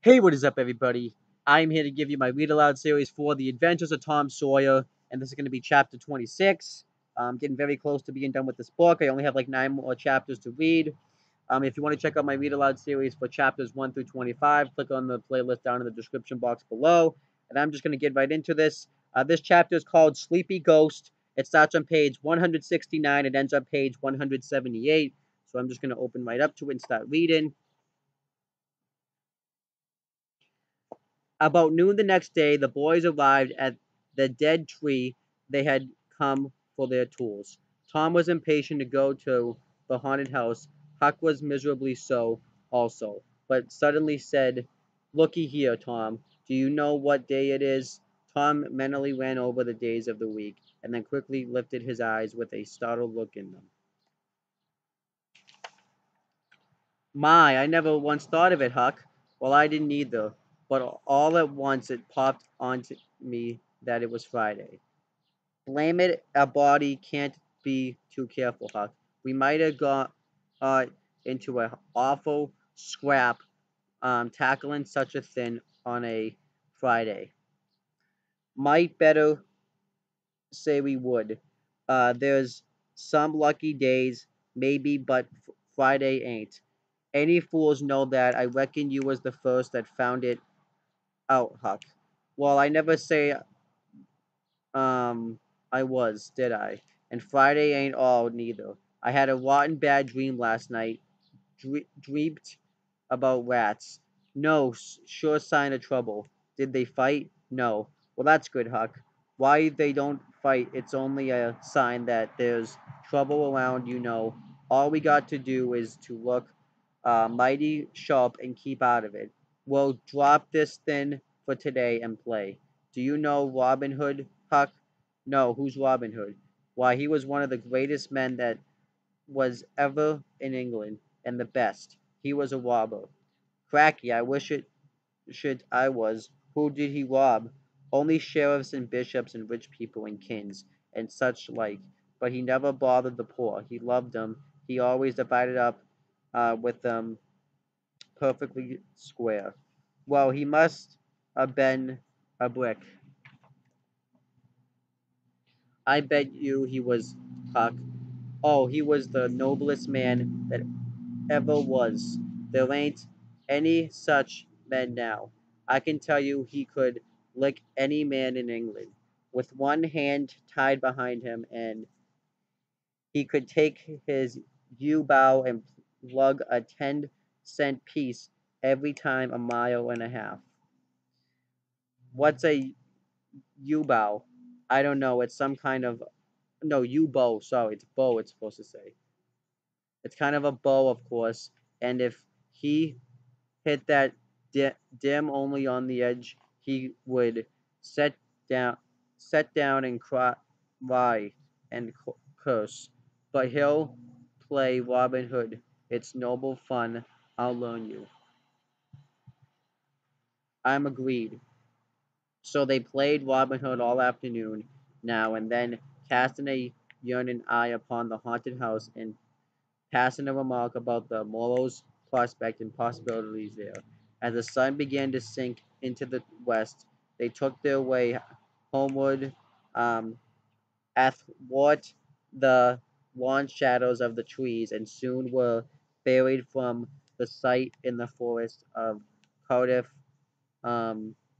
Hey, what is up, everybody? I'm here to give you my read aloud series for The Adventures of Tom Sawyer, and this is going to be chapter 26. I'm getting very close to being done with this book. I only have like 9 more chapters to read. If you want to check out my read aloud series for chapters 1 through 25, click on the playlist down in the description box below. And I'm just going to get right into this. This chapter is called Sleepy Ghost. It starts on page 169. It ends on page 178. So I'm just going to open right up to it and start reading. About noon the next day, the boys arrived at the dead tree. They had come for their tools. Tom was impatient to go to the haunted house. Huck was miserably so, also, but suddenly said, "Looky here, Tom. Do you know what day it is?" Tom mentally ran over the days of the week, and then quickly lifted his eyes with a startled look in them. My, I never once thought of it, Huck. Well, I didn't either. But all at once it popped onto me that it was Friday. Blame it, a body can't be too careful, Huck. We might have got into an awful scrap tackling such a thing on a Friday. Might better say we would. There's some lucky days, maybe, but Friday ain't. Any fools know that. I reckon you was the first that found it out, Huck. Well, I never say I was, did I? And Friday ain't all neither. I had a rotten bad dream last night. Dreamed about rats. No, sure sign of trouble. Did they fight? No. Well, that's good, Huck. Why they don't fight, it's only a sign that there's trouble around, you know. All we got to do is to look mighty sharp and keep out of it. We'll drop this thing for today and play. Do you know Robin Hood, Huck? No, who's Robin Hood? Why, he was one of the greatest men that was ever in England, and the best. He was a robber. Cracky, I wish it should I was. Who did he rob? Only sheriffs and bishops and rich people and kings and such like. But he never bothered the poor. He loved them. He always divided up with them perfectly square. Well, he must have been a brick. I bet you he was, Huck. Oh, he was the noblest man that ever was. There ain't any such men now. I can tell you he could lick any man in England with one hand tied behind him, and he could take his yew-bow and lug a 10-cent piece every time a mile and a half. What's a yew-bow? I don't know. It's some kind of no yew-bow. Sorry, it's bow. It's supposed to say. It's kind of a bow, of course. And if he hit that dim only on the edge, he would set down, set down and cry and curse. But he'll play Robin Hood. It's noble fun. I'll learn you. I'm agreed. So they played Robin Hood all afternoon now and then, casting a yearning eye upon the haunted house and passing a remark about the morrow's prospect and possibilities there. As the sun began to sink into the west, they took their way homeward um, athwart the long shadows of the trees and soon were buried from the sight in the forest of Cardiff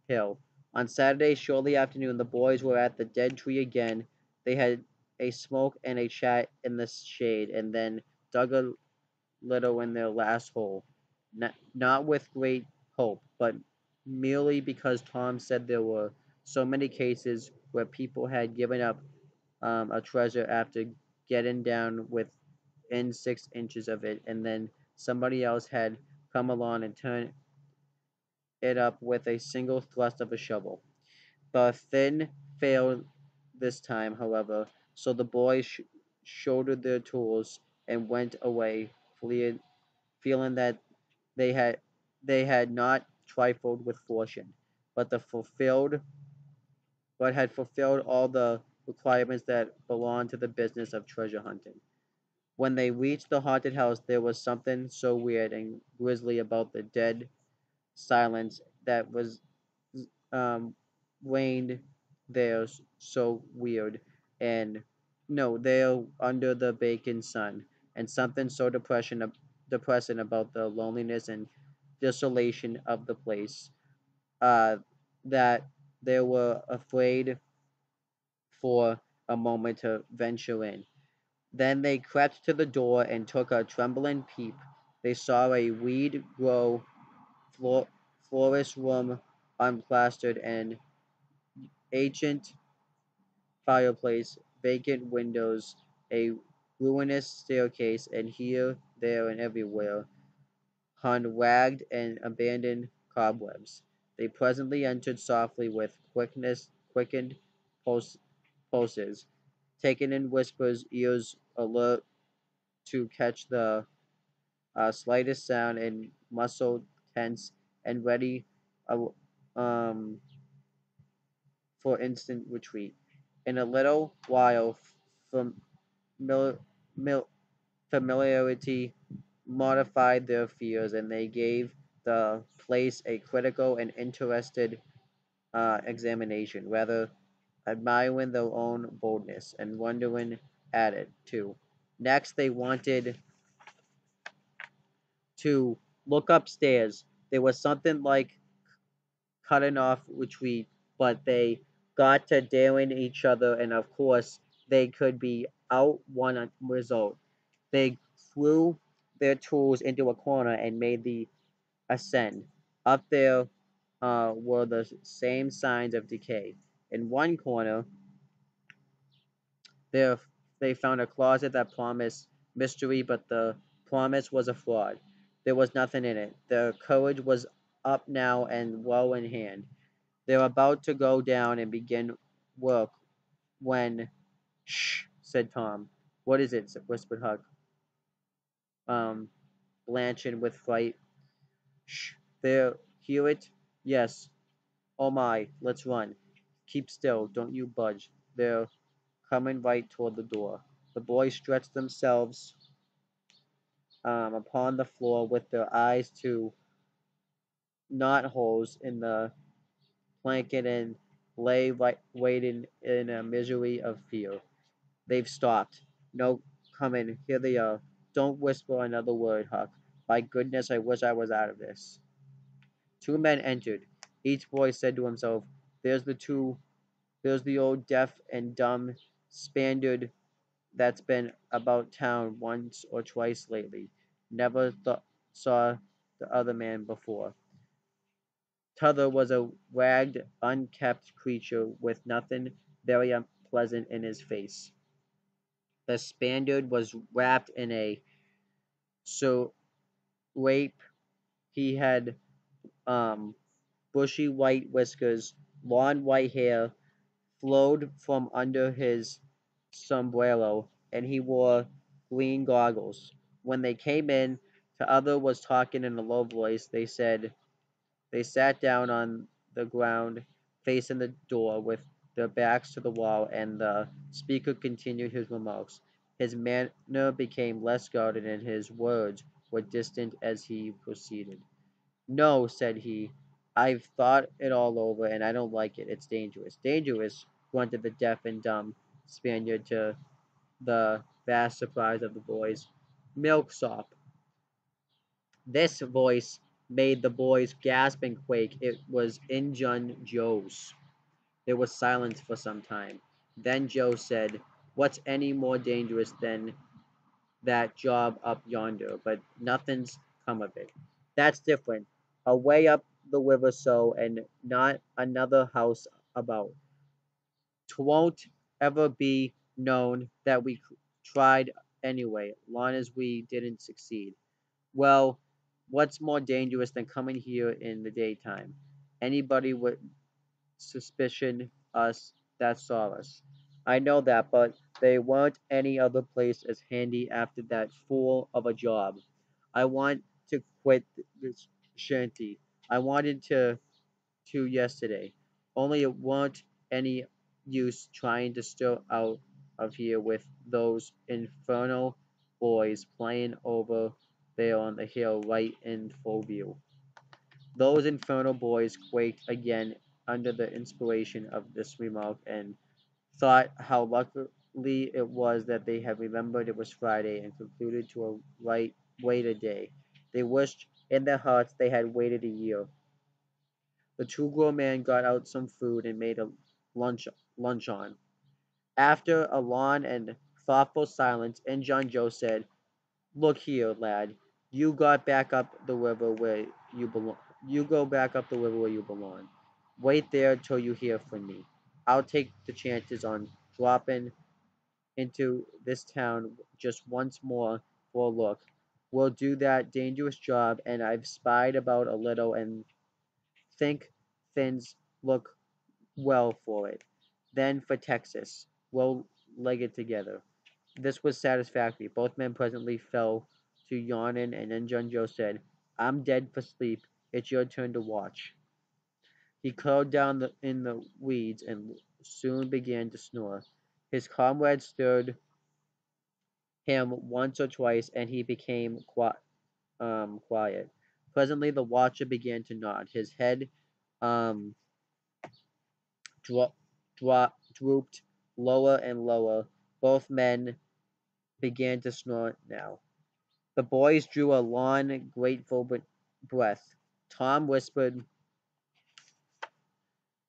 Hill. On Saturday, shortly afternoon, the boys were at the dead tree again. They had a smoke and a chat in the shade, and then dug a little in their last hole, not with great hope, but merely because Tom said there were so many cases where people had given up a treasure after getting down within 6 inches of it, and then somebody else had come along and turned it up with a single thrust of a shovel. The thing failed this time, however, so the boys shouldered their tools and went away, feeling that they had they had not trifled with fortune, but the fulfilled but had fulfilled all the requirements that belong to the business of treasure hunting. When they reached the haunted house, there was something so weird and grisly about the dead silence that was um, reigned there so weird and no, there under the bacon sun, and something so depressing about the loneliness and desolation of the place, uh, that they were afraid for a moment to venture in. Then they crept to the door and took a trembling peep. They saw a weed grow floor, florist room unplastered and ancient fireplace, vacant windows, a ruinous staircase, and here, there, and everywhere hung ragged and abandoned cobwebs. They presently entered softly with quickened pulse, pulses, taken in whispers, ears alert to catch the slightest sound, and muscle tense and ready uh, um, for instant retreat. In a little while, famil- mil- familiarity modified their fears, and they gave the place a critical and interested examination, rather admiring their own boldness and wondering at it too. Next, they wanted to look upstairs. There was something like cutting off retreat, but they got to daring each other, and of course, they could be out one result. They threw their tools into a corner and made the ascent. Up there were the same signs of decay. In one corner, there they found a closet that promised mystery, but the promise was a fraud. There was nothing in it. Their courage was up now and well in hand. They were about to go down and begin work when, "Shh," said Tom. "What is it?" whispered Huck, um, blanching with fright. "Shh, there, hear it?" "Yes." "Oh my, let's run." "Keep still, don't you budge. They're coming right toward the door." The boys stretched themselves upon the floor with their eyes to knot holes in the blanket and lay waiting in a misery of fear. "They've stopped. No, coming. Here they are. Don't whisper another word, Huck. By goodness, I wish I was out of this." Two men entered. Each boy said to himself, there's the old deaf and dumb Spaniard that's been about town once or twice lately. Never saw the other man before. T'other was a ragged, unkempt creature with nothing very unpleasant in his face. The Spaniard was wrapped in a rape. He had um, bushy white whiskers, long white hair flowed from under his sombrero, and he wore green goggles. When they came in, the other was talking in a low voice. They sat down on the ground facing the door with their backs to the wall, and the speaker continued his remarks. His manner became less guarded, and his words were distant as he proceeded. "No," said he, "I've thought it all over, and I don't like it. It's dangerous." "Dangerous?" grunted the deaf and dumb Spaniard to the vast surprise of the boys. "Milksop." This voice made the boys gasp and quake. It was Injun Joe's. There was silence for some time. Then Joe said, "What's any more dangerous than that job up yonder? But nothing's come of it." "That's different. Away up the river so, and not another house about. 'Twon't ever be known that we tried anyway, long as we didn't succeed." "Well, what's more dangerous than coming here in the daytime? Anybody would suspicion us that saw us." "I know that, but there weren't any other place as handy after that fool of a job. I want to quit this shanty. I wanted to yesterday. Only it weren't any use trying to stir out of here with those infernal boys playing over there on the hill right in full view." Those infernal boys quaked again under the inspiration of this remark and thought how lucky it was that they had remembered it was Friday and concluded to wait a day. They wished in their hearts they had waited a year. The two grown men got out some food and made a lunch lunch on. After a long and thoughtful silence, Injun Joe said, "Look here, lad. You got back up the river where you belong. You go back up the river where you belong. Wait there till you hear from me. I'll take the chances on dropping into this town just once more for a look. We'll do that dangerous job, and I've spied about a little and think things look well for it. Then for Texas, we'll leg it together." This was satisfactory. Both men presently fell to yawning, and then John Joe said, "I'm dead for sleep. It's your turn to watch." He curled down in the weeds and soon began to snore. His comrade stirred him once or twice, and he became quiet. Presently, the watcher began to nod. His head um, drooped lower and lower. Both men began to snore now. The boys drew a long, grateful breath. Tom whispered,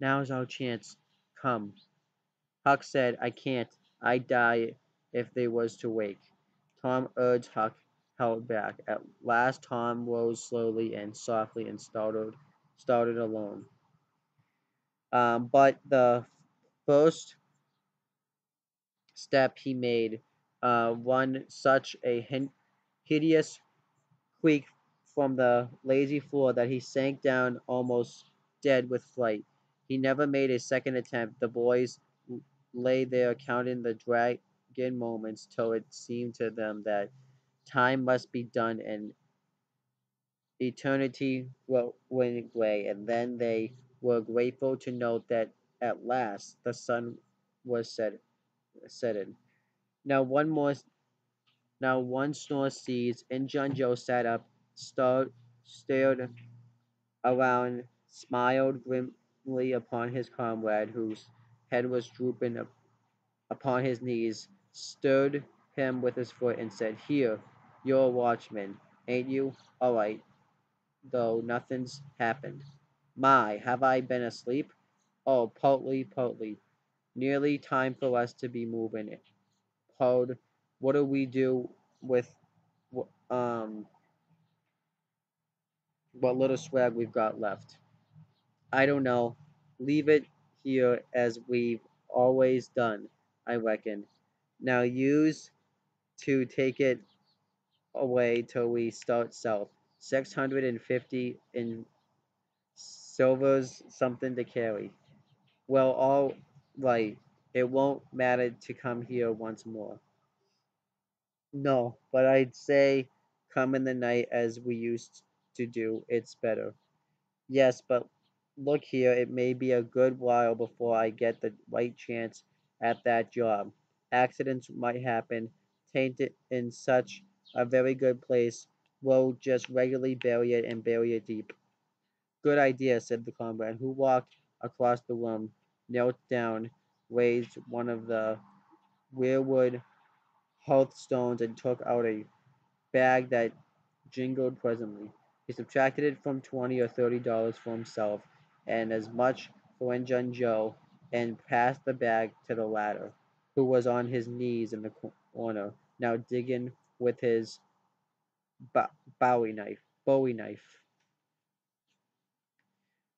"Now's our chance. Come." Huck said, "I can't. I'd die if they was to wake." Tom urged. Huck held back. At last Tom rose slowly and softly and started alone. But the first step he made won such a hideous creak from the lazy floor that he sank down almost dead with fright. He never made a second attempt. The boys lay there counting the dragging moments till it seemed to them that time must be done and eternity went away, and then they were grateful to note that at last the sun was setting. Now one more Now one snore ceased, and John Joe sat up, stared around, smiled grimly upon his comrade, whose head was drooping upon his knees, stirred him with his foot, and said, "Here, you're a watchman, ain't you? All right, though nothing's happened. My, have I been asleep? Oh, partly. Nearly time for us to be moving. Pode, what do we do with um what little swag we've got left?" "I don't know. Leave it here as we've always done, I reckon. Now use to take it away till we start south. 650 in silver's something to carry." "Well, all right. It won't matter to come here once more." "No, but I'd say come in the night as we used to do. It's better." "Yes, but look here, it may be a good while before I get the right chance at that job. Accidents might happen. Tain't it in such a very good place. We'll just regularly bury it and bury it deep." "Good idea," said the comrade, who walked across the room, knelt down, raised one of the weirwood hearthstones, and took out a bag that jingled presently. He subtracted it from $20 or $30 for himself, and as much for Injun Joe, and passed the bag to the latter, who was on his knees in the corner, now digging with his bowie knife.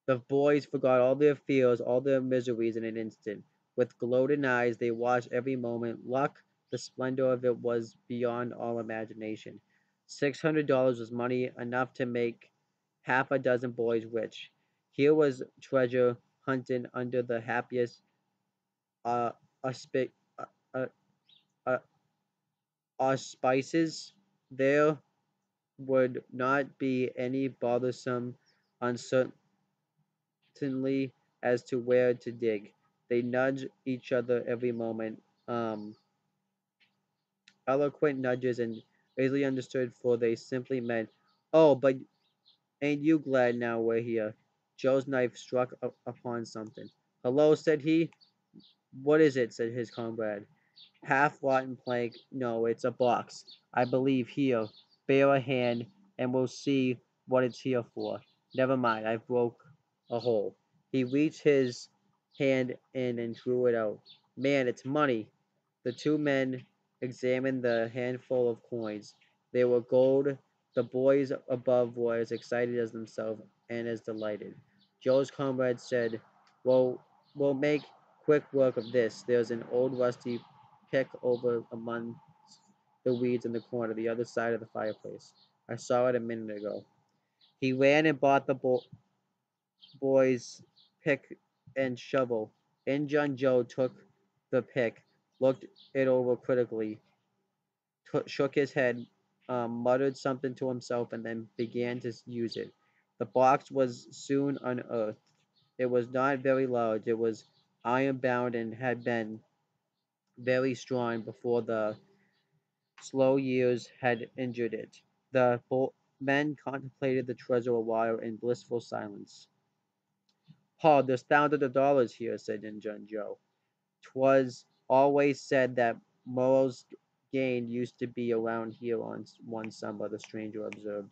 The boys forgot all their fears, all their miseries in an instant. With gloating eyes they watched every moment. Luck, the splendor of it was beyond all imagination. $600 was money enough to make half a dozen boys rich. Here was treasure hunting under the happiest uh, auspi- uh, uh, uh, auspices. There would not be any bothersome uncertainty as to where to dig. They nudged each other every moment, eloquent nudges and easily understood, for they simply meant, "Oh, but Ain't you glad now we're here? Joe's knife struck upon something. Hello, said he. What is it? Said his comrade. Half rotten plank. No, it's a box. I believe here. Bear a hand, and we'll see what it's here for. Never mind, I broke a hole. He reached his hand in and drew it out. Man, it's money. The two men examined the handful of coins. They were gold. The boys above were as excited as themselves and as delighted. Joe's comrade said, Well, we'll make quick work of this. There's an old rusty pick over among the weeds in the corner, the other side of the fireplace. I saw it a minute ago. He ran and bought the boy's pick and shovel. Injun Joe took the pick, looked it over critically, shook his head, muttered something to himself, and then began to use it. The box was soon unearthed. It was not very large. It was iron bound and had been very strong before the slow years had injured it. The men contemplated the treasure a while in blissful silence. Paul, there's thousands of dollars here, said Injun Joe. 'Twas always said that Morrow's gain used to be around here on one summer, the stranger observed.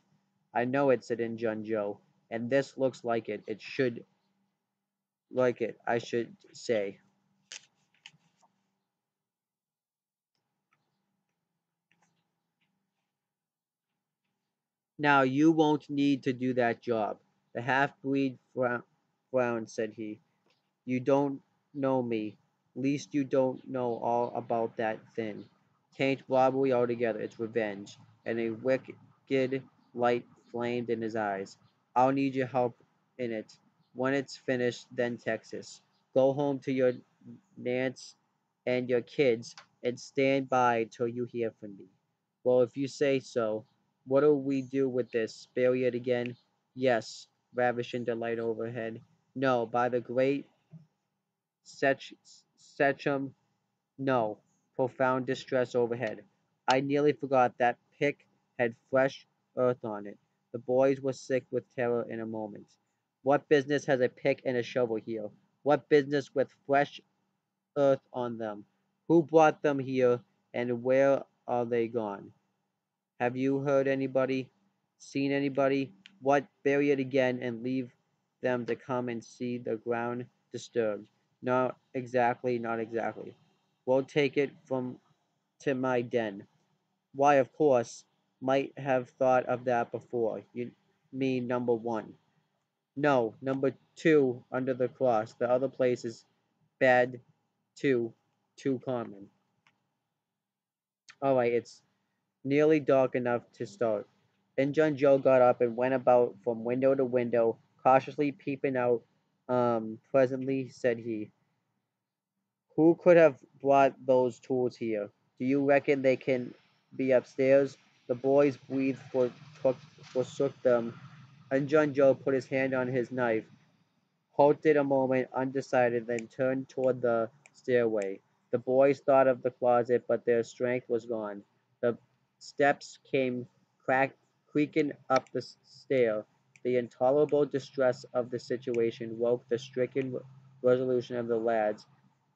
I know it, said Injun Joe, and this looks like it. It should like it, I should say. Now you won't need to do that job. The half-breed frowned, said he. You don't know me. Least you don't know all about that thing. 'Tain't robbery altogether, it's revenge. And a wicked light flamed in his eyes. I'll need your help in it. When it's finished, then Texas. Go home to your Nance and your kids and stand by till you hear from me. Well, if you say so, what'll we do with this? Bury it again? Yes, ravish in delight overhead. No, by the great Sech, Sechem, no. Profound distress overhead. I nearly forgot that pick had fresh earth on it. The boys were sick with terror in a moment. What business has a pick and a shovel here? What business with fresh earth on them? Who brought them here, and where are they gone? Have you heard anybody? Seen anybody? What? Bury it again and leave them to come and see the ground disturbed. Not exactly, not exactly. We'll take it from to my den. Why, of course, might have thought of that before. You mean number one? No, number two under the cross. The other place is bad too, too common. All right, it's nearly dark enough to start. Injun Joe got up and went about from window to window, cautiously peeping out. Presently, said he, who could have brought those tools here? Do you reckon they can be upstairs? The boys breathed forsook them. Injun Joe put his hand on his knife, halted a moment undecided, then turned toward the stairway. The boys thought of the closet, but their strength was gone. The steps came creaking up the stair. The intolerable distress of the situation woke the stricken resolution of the lads.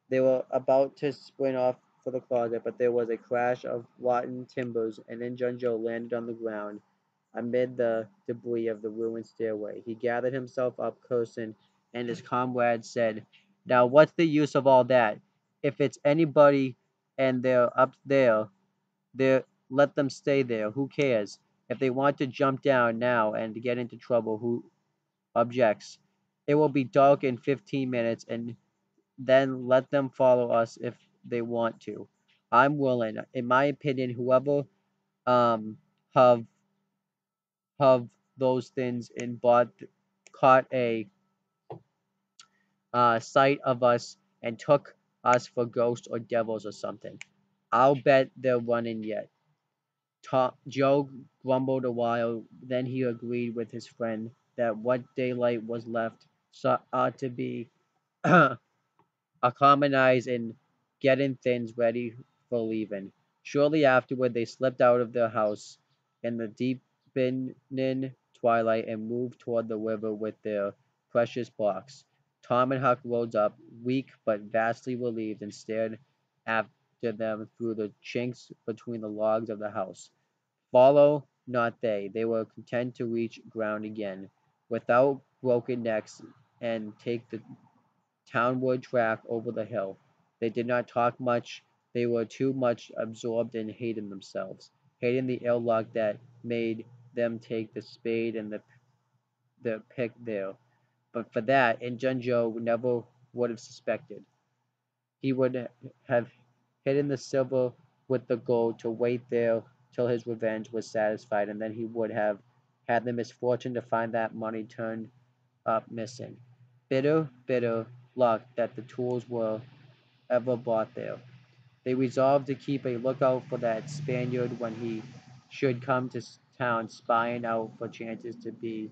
They were about to sprint off for the closet, but there was a crash of rotten timbers, and Injun Joe landed on the ground amid the debris of the ruined stairway. He gathered himself up, cursing, and his comrades said, Now what's the use of all that? If it's anybody and they're up there, let them stay there. Who cares? If they want to jump down now and get into trouble, who objects? It will be dark in 15 minutes, and then let them follow us if they want to. I'm willing. In my opinion, whoever um have have those things and caught a sight of us and took us for ghosts or devils or something. I'll bet they're running yet. Joe grumbled a while, then he agreed with his friend that what daylight was left ought to be economized in getting things ready for leaving. Shortly afterward, they slipped out of their house in the deepening twilight and moved toward the river with their precious box. Tom and Huck rose up, weak but vastly relieved, and stared after them through the chinks between the logs of the house. Follow not they. They were content to reach ground again, without broken necks, and take the townward track over the hill. They did not talk much. They were too much absorbed in hating themselves, hating the ill luck that made them take the spade and the pick there. But for that, Injun Joe never would have suspected. He would have hidden the silver with the gold to wait there till his revenge was satisfied, and then he would have had the misfortune to find that money turned up missing. Bitter, bitter luck that the tools were ever bought there. They resolved to keep a lookout for that Spaniard when he should come to town, spying out for chances to do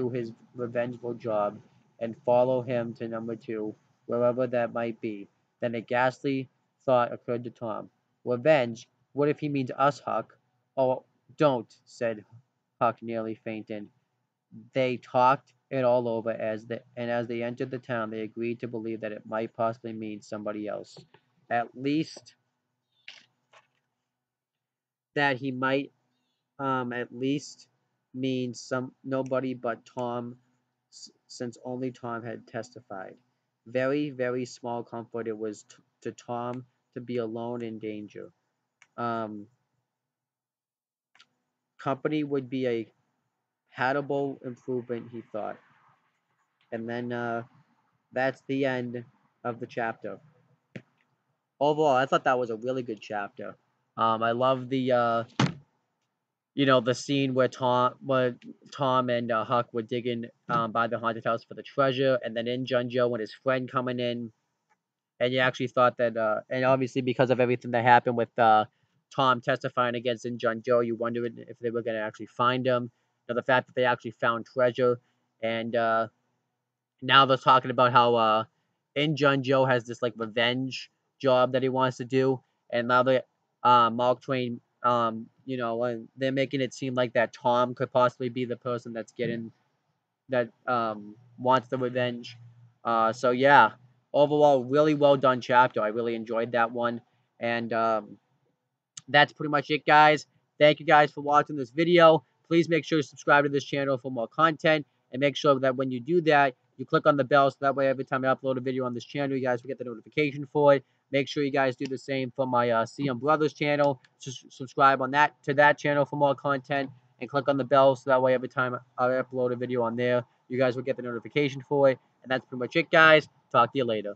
his revengeful job, and follow him to number two, wherever that might be. Then a ghastly thought occurred to Tom. Revenge? What if he means us, Huck? Oh, don't, said Huck, nearly fainting. They talked it all over as they entered the town. They agreed to believe that it might possibly mean somebody else. At least that he might at least mean some nobody but Tom, since only Tom had testified. Very, very small comfort it was to Tom to be alone in danger. Um, Company would be a habitable improvement, he thought. And then that's the end of the chapter. Overall, I thought that was a really good chapter. I love the scene where Tom and Huck were digging by the haunted house for the treasure, and then in Junjo and his friend coming in, and you actually thought that, and obviously because of everything that happened with Tom testifying against In Junjo, you wondered if they were going to actually find him. The fact that they actually found treasure, and now they're talking about how In Junjo has this like revenge job that he wants to do, and now they Mark Twain, and they're making it seem like that Tom could possibly be the person that's getting that wants the revenge. So yeah, overall, really well done chapter. I really enjoyed that one, and that's pretty much it, guys. Thank you guys for watching this video. Please make sure to subscribe to this channel for more content, and make sure that when you do that, you click on the bell so that way every time I upload a video on this channel, you guys will get the notification for it. Make sure you guys do the same for my CM Brothers channel. Subscribe on to that channel for more content, and click on the bell so that way every time I upload a video on there, you guys will get the notification for it. And that's pretty much it, guys. Talk to you later.